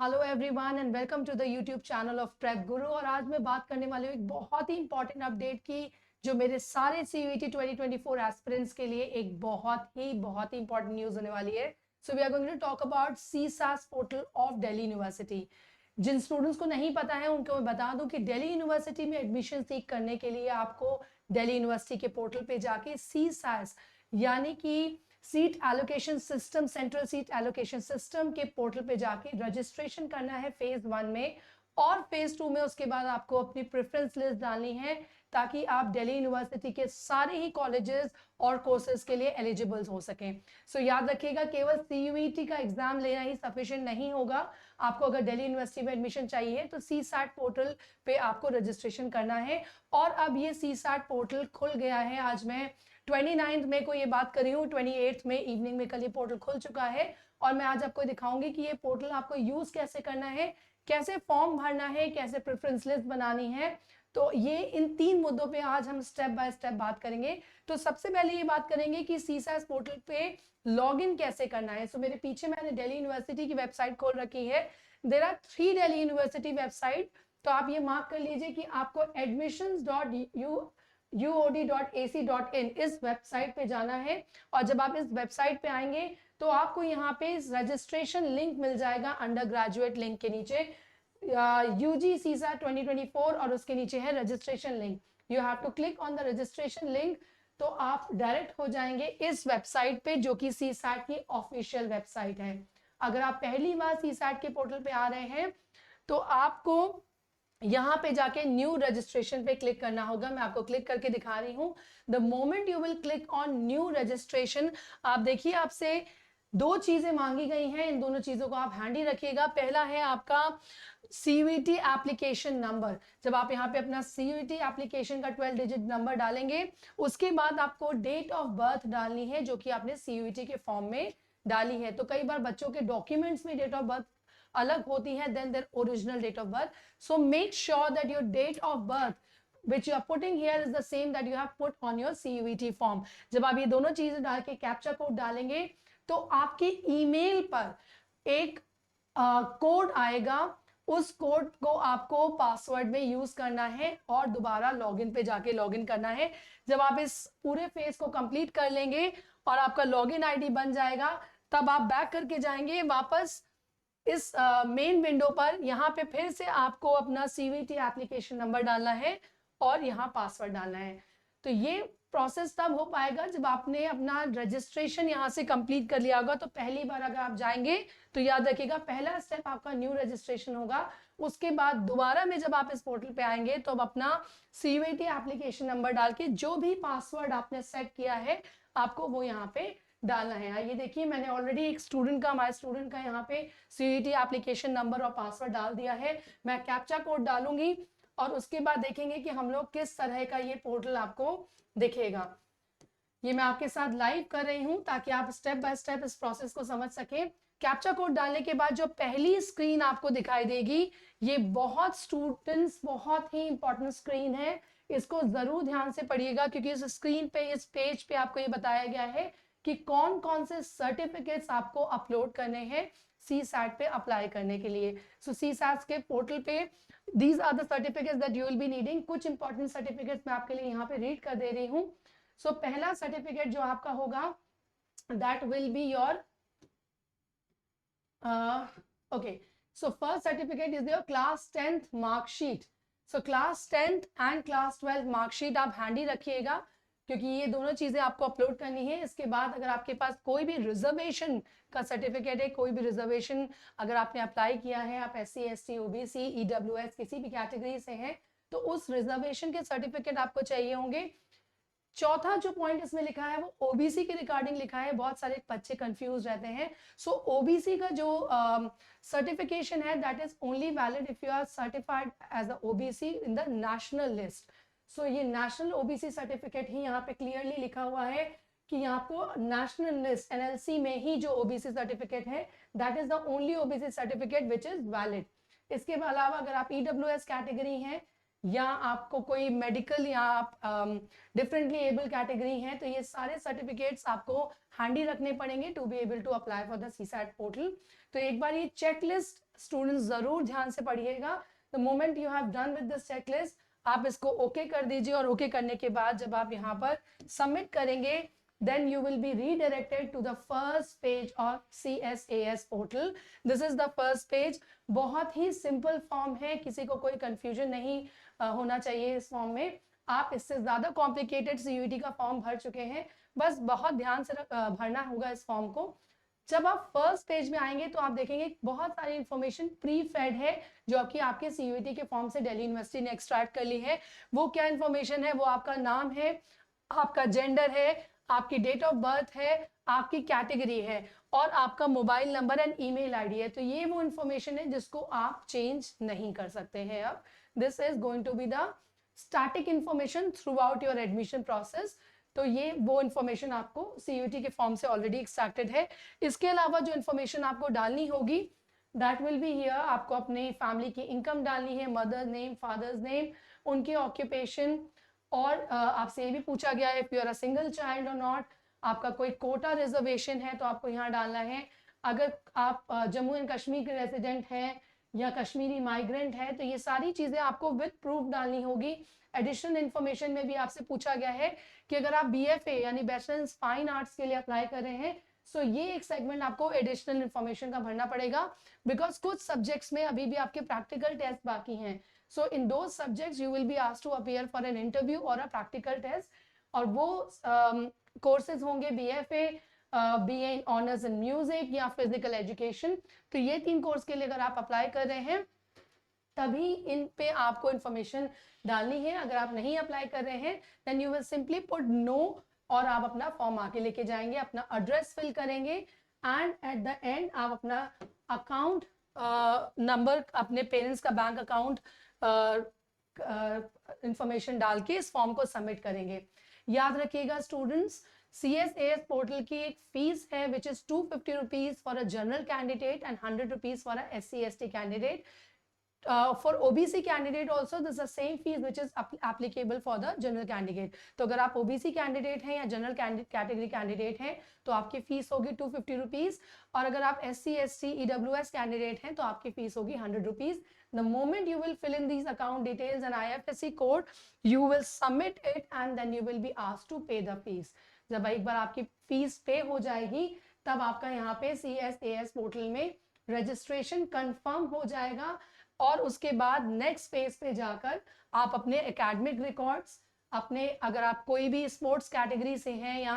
Hello everyone and welcome to the YouTube channel of Prep Guru. और आज मैं बात करने वाली हूँ एक बहुत ही इंपॉर्टेंट अपडेट की, जो मेरे सारे सीयूईटी 2024 एस्पिरेंट्स के लिए एक बहुत ही इंपॉर्टेंट न्यूज होने वाली है। So we are going to talk about CSAS portal of Delhi university. जिन स्टूडेंट्स को नहीं पता है उनको मैं बता दूं कि दिल्ली यूनिवर्सिटी में एडमिशन सीख करने के लिए आपको दिल्ली यूनिवर्सिटी के पोर्टल पे जाके सीसास यानी कि seat allocation system, central seat allocation system के पोर्टल पे जाके रजिस्ट्रेशन करना है फेज 1 में, और फेज 2 में उसके बाद आपको अपनी प्रेफरेंस लिस्ट डालनी है ताकि आप दिल्ली यूनिवर्सिटी के सारे ही कॉलेजेस और कोर्सेज के लिए एलिजिबल हो सकें। सो याद रखिएगा, केवल सीयूईटी का एग्जाम लेना ही सफिशिएंट नहीं होगा। आपको अगर दिल्ली यूनिवर्सिटी में एडमिशन चाहिए तो सीसैट पोर्टल पे आपको रजिस्ट्रेशन करना है। और अब ये सीसैट पोर्टल खुल गया है। आज मैं 29 मई को ये बात कर रही हूँ, 28 में इवनिंग में कल ये पोर्टल खुल चुका है। और मैं आज आपको दिखाऊंगी कि ये पोर्टल आपको यूज कैसे करना है, कैसे फॉर्म भरना है, कैसे प्रेफरेंस लिस्ट बनानी है। तो ये इन 3 मुद्दों पे आज हम स्टेप बाय स्टेप बात करेंगे। तो सबसे पहले ये बात करेंगे कि सीसैस पोर्टल पे लॉगिन कैसे करना है। सो मेरे पीछे मैंने दिल्ली यूनिवर्सिटी की वेबसाइट खोल रखी है। There are 3 Delhi university website. तो आप ये मार्क कर लीजिए कि आपको admissions.uod.ac.in इस वेबसाइट पे जाना है। और जब आप इस वेबसाइट पे आएंगे तो आपको यहाँ पे रजिस्ट्रेशन लिंक मिल जाएगा अंडर ग्रेजुएट लिंक के नीचे, यूजी सीसा 2024, और उसके नीचे है registration link. You have to click on the registration link. तो आप डायरेक्ट हो जाएंगे इस वेबसाइट पे, जो कि सीसैट की ऑफिशियल वेबसाइट है। अगर आप पहली बार सीसैट के पोर्टल पे आ रहे हैं तो आपको यहां पे जाके न्यू रजिस्ट्रेशन पे क्लिक करना होगा। मैं आपको क्लिक करके दिखा रही हूं। The moment you will click on new registration, आप देखिए आपसे 2 चीजें मांगी गई हैं। इन दोनों चीजों को आप हैंडी रखिएगा। पहला है आपका सीयूईटी एप्लीकेशन नंबर। जब आप यहाँ पे अपना सीयूईटी एप्लीकेशन का 12 डिजिट नंबर डालेंगे, उसके बाद आपको डेट ऑफ बर्थ डालनी है जो कि आपने सीयूईटी के फॉर्म में डाली है। तो कई बार बच्चों के डॉक्यूमेंट्स में डेट ऑफ बर्थ अलग होती है then their original date of birth. So make sure that your date of birth which you are putting here is the same that you have put on your CUET form। जब आप ये दोनों चीजें डाल के कैप्चा कोड डालेंगे तो आपके ईमेल पर एक कोड आएगा। उस कोड को आपको पासवर्ड में यूज करना है और दोबारा लॉगिन पे जाके लॉगिन करना है। जब आप इस पूरे फेज को कंप्लीट कर लेंगे और आपका लॉगिन आईडी बन जाएगा, तब आप बैक करके जाएंगे वापस इस मेन विंडो पर। यहाँ पे फिर से आपको अपना सीयूईटी एप्लीकेशन नंबर डालना है और यहाँ पासवर्ड डालना है। तो ये प्रोसेस तब हो पाएगा जब आपने अपना रजिस्ट्रेशन यहाँ से कंप्लीट कर लिया होगा। तो पहली बार अगर आप जाएंगे तो याद रखिएगा, पहला स्टेप आपका न्यू रजिस्ट्रेशन होगा। उसके बाद दोबारा में जब आप इस पोर्टल पे आएंगे तो अब अपना सीयूईटी एप्लीकेशन नंबर डाल के जो भी पासवर्ड आपने सेट किया है आपको वो यहाँ पे डालना है। ये देखिए, मैंने ऑलरेडी एक स्टूडेंट का, माय स्टूडेंट का यहाँ पे सीयूईटी एप्लीकेशन नंबर और पासवर्ड डाल दिया है। मैं कैप्चा कोड डालूंगी और उसके बाद देखेंगे कि हम लोग किस तरह का ये पोर्टल आपको दिखेगा। ये मैं आपके साथ लाइव कर रही हूं ताकि आप स्टेप बाय स्टेप इस प्रोसेस को समझ सकें। कैप्चा कोड डालने के बाद जो पहली स्क्रीन आपको दिखाई देगी, ये बहुत स्टूडेंट्स बहुत ही इंपॉर्टेंट स्क्रीन है। इसको जरूर ध्यान से पढ़िएगा क्योंकि इस स्क्रीन पे, इस पेज पे आपको ये बताया गया है कि कौन कौन से सर्टिफिकेट्स आपको अपलोड करने हैं सीसैट पे अप्लाई करने के लिए। सो सीसैट के पोर्टल पे these are the certificates that you will be needing. कुछ इंपॉर्टेंट सर्टिफिकेट्स मैं आपके लिए यहाँ पे रीड कर दे रही हूँ। सो पहला सर्टिफिकेट जो आपका होगा that will be your okay, so first certificate is your class 10th marksheet. So class 10th and class 12th marksheet आप हैंडी रखिएगा क्योंकि ये दोनों चीजें आपको अपलोड करनी है। इसके बाद अगर आपके पास कोई भी रिजर्वेशन का सर्टिफिकेट है, कोई भी रिजर्वेशन अगर आपने अप्लाई किया है, आप SC ST OBC EWS किसी भी कैटेगरी से हैं, तो उस रिजर्वेशन के सर्टिफिकेट आपको चाहिए होंगे। चौथा जो पॉइंट इसमें लिखा है वो ओबीसी के रिगार्डिंग लिखा है। बहुत सारे बच्चे कंफ्यूज रहते हैं। सो ओबीसी का जो सर्टिफिकेशन है that is only valid if you are certified as a OBC in the national list. So ये नेशनल ओबीसी सर्टिफिकेट ही यहाँ पे क्लियरली लिखा हुआ है कि यहाँ को नेशनल लिस्ट NLC में ही जो ओबीसी सर्टिफिकेट है that is the only OBC certificate which is valid. इसके अलावा अगर आप EWS कैटेगरी हैं या आपको कोई मेडिकल या आप डिफरेंटली एबल कैटेगरी हैं, तो ये सारे सर्टिफिकेट्स आपको हैंडी रखने पड़ेंगे to be able to apply for the CSAT portal. तो एक बार ये चेकलिस्ट स्टूडेंट्स जरूर ध्यान से पढ़िएगा। The moment you have done with this checklist, आप इसको ओके कर दीजिए, और ओके करने के बाद जब आप यहाँ पर सबमिट करेंगे, then you will be redirected to the first page of CSAS portal. This is the first page. बहुत ही सिंपल फॉर्म है, किसी को कोई कंफ्यूजन नहीं होना चाहिए इस फॉर्म में। आप इससे ज्यादा कॉम्प्लिकेटेड सीयूईटी का फॉर्म भर चुके हैं, बस बहुत ध्यान से भरना होगा इस फॉर्म को। जब आप फर्स्ट पेज में आएंगे तो आप देखेंगे बहुत सारी इंफॉर्मेशन प्री फेड है जो आपकी आपके सीयूईटी के फॉर्म से दिल्ली यूनिवर्सिटी ने एक्सट्रैक्ट कर ली है। वो क्या इंफॉर्मेशन है? वो आपका नाम है, आपका जेंडर है, आपकी डेट ऑफ बर्थ है, आपकी कैटेगरी है, और आपका mobile number and email ID है। तो ये वो इंफॉर्मेशन है जिसको आप चेंज नहीं कर सकते हैं अब। This is going to be the static information throughout your admission process. तो ये वो इंफॉर्मेशन आपको सीयूईटी के फॉर्म से ऑलरेडी एक्सट्रैक्टेड है। इसके अलावा जो इंफॉर्मेशन आपको डालनी होगी दैट विल बी हियर। आपको अपने फैमिली की इनकम डालनी है, मदर नेम, फादर्स नेम, उनके ऑक्यूपेशन, और आपसे ये भी पूछा गया है if you are a single child और नॉट, आपका कोई कोटा रिजर्वेशन है तो आपको यहाँ डालना है। अगर आप जम्मू एंड कश्मीर के रेजिडेंट हैं या कश्मीरी माइग्रेंट है तो ये सारी चीजें आपको विद प्रूफ डालनी होगी। एडिशनल इन्फॉर्मेशन में भी आपसे पूछा गया है कि अगर आप BFA यानी बैचलर इन फाइन आर्ट्स के लिए अप्लाई कर रहे हैं, सो ये एक सेगमेंट आपको एडिशनल इन्फॉर्मेशन का भरना पड़ेगा, बिकॉज कुछ सब्जेक्ट्स में अभी भी आपके प्रैक्टिकल टेस्ट बाकी हैं। So in those subjects you will be asked to appear for an interview or a practical test, और वो courses होंगे BFA, BA in Honors in Music या Physical Education। तो ये 3 कोर्स के लिए अगर आप अप्लाई कर रहे हैं तभी इन पे आपको इंफॉर्मेशन डालनी है। अगर आप नहीं अप्लाई कर रहे हैं then you will simply put no, और आप अपना फॉर्म आके लेके जाएंगे, अपना एड्रेस फिल करेंगे, एंड एट द एंड आप अपना अकाउंट नंबर, अपने पेरेंट्स का बैंक अकाउंट इंफॉर्मेशन डाल के इस फॉर्म को सबमिट करेंगे। याद रखिएगा स्टूडेंट्स, CSAS पोर्टल की एक फीस है which is 250 rupees for a general candidate and 100 rupees for a SC/ST candidate. For OBC candidate also this is the same fees which is applicable for the general candidate। तो अगर आप OBC candidate हैं या general category candidate हैं तो आपकी fees होगी 250 rupees, और अगर आप SC/ST EWS कैंडिडेट हैं तो आपकी फीस होगी 100 rupees. The moment you will fill in these account details and IFSC code, you will submit it and then you will be asked to pay the fees। जब एक बार आपकी fees पे हो जाएगी तब आपका यहाँ पे CSAS पोर्टल में रजिस्ट्रेशन कंफर्म हो जाएगा, और उसके बाद नेक्स्ट पेज पे जाकर आप अपने एकेडमिक रिकॉर्ड्स, अपने अगर आप कोई भी स्पोर्ट्स कैटेगरी से हैं या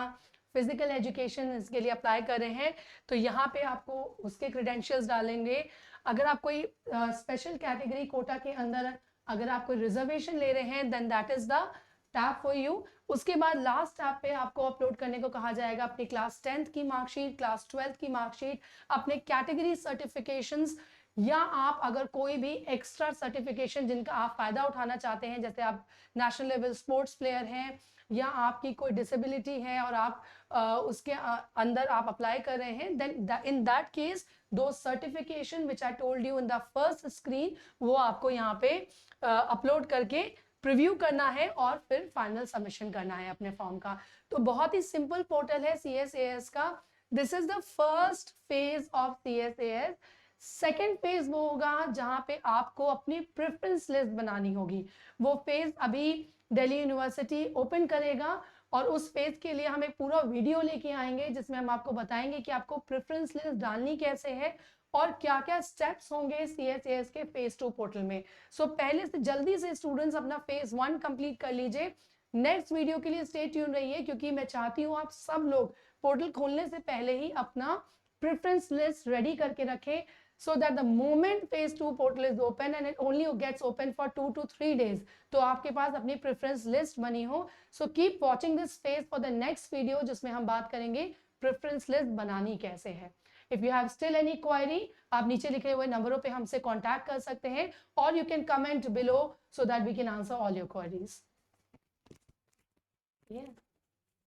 फिजिकल एजुकेशन इसके लिए अप्लाई कर रहे हैं तो यहाँ पे आपको उसके क्रेडेंशियल्स डालेंगे। अगर आप कोई स्पेशल कैटेगरी कोटा के अंदर अगर आप कोई रिजर्वेशन ले रहे हैं then that is the tab for you. उसके बाद लास्ट टैब पे आपको अपलोड करने को कहा जाएगा अपनी क्लास 10th की मार्कशीट, क्लास 12th की मार्कशीट, अपने कैटेगरी सर्टिफिकेशंस, या आप अगर कोई भी एक्स्ट्रा सर्टिफिकेशन जिनका आप फायदा उठाना चाहते हैं, जैसे आप नेशनल लेवल स्पोर्ट्स प्लेयर हैं या आपकी कोई डिसेबिलिटी है और आप उसके अंदर आप अप्लाई कर रहे हैं, देन इन दैट केस दो certification which I told you in the first screen वो आपको यहाँ पे अपलोड करके प्रीव्यू करना है और फिर फाइनल सबमिशन करना है अपने फॉर्म का। तो बहुत ही सिंपल पोर्टल है CSAS का। This is the first phase of CSAS। Second phase वो होगा जहां पे आपको अपनी प्रेफरेंस लिस्ट बनानी होगी। वो फेज अभी दिल्ली यूनिवर्सिटी ओपन करेगा और उस फेज के लिए हम एक पूरा वीडियो लेके आएंगे जिसमें हम आपको बताएंगे कि आपको प्रेफरेंस लिस्ट डालनी कैसे है और क्या क्या स्टेप्स होंगे CSAS के फेज 2 पोर्टल में। सो पहले से जल्दी से स्टूडेंट्स अपना फेज 1 कंप्लीट कर लीजिए। नेक्स्ट वीडियो के लिए स्टे ट्यून रहिए क्योंकि मैं चाहती हूँ आप सब लोग पोर्टल खोलने से पहले ही अपना प्रेफरेंस लिस्ट रेडी करके रखें, so that the moment phase 2 portal is open and it only gets open for 2 to 3 days, तो आपके पास अपनी प्रेफरेंस लिस्ट बनी हो। So keep watching this phase for the next video जिसमें हम बात करेंगे प्रेफरेंस लिस्ट बनानी कैसे है। If you have still any query, आप नीचे लिखे हुए नंबरों पे हमसे कांटेक्ट कर सकते हैं और you can comment below so that we can answer all your queries. Yeah.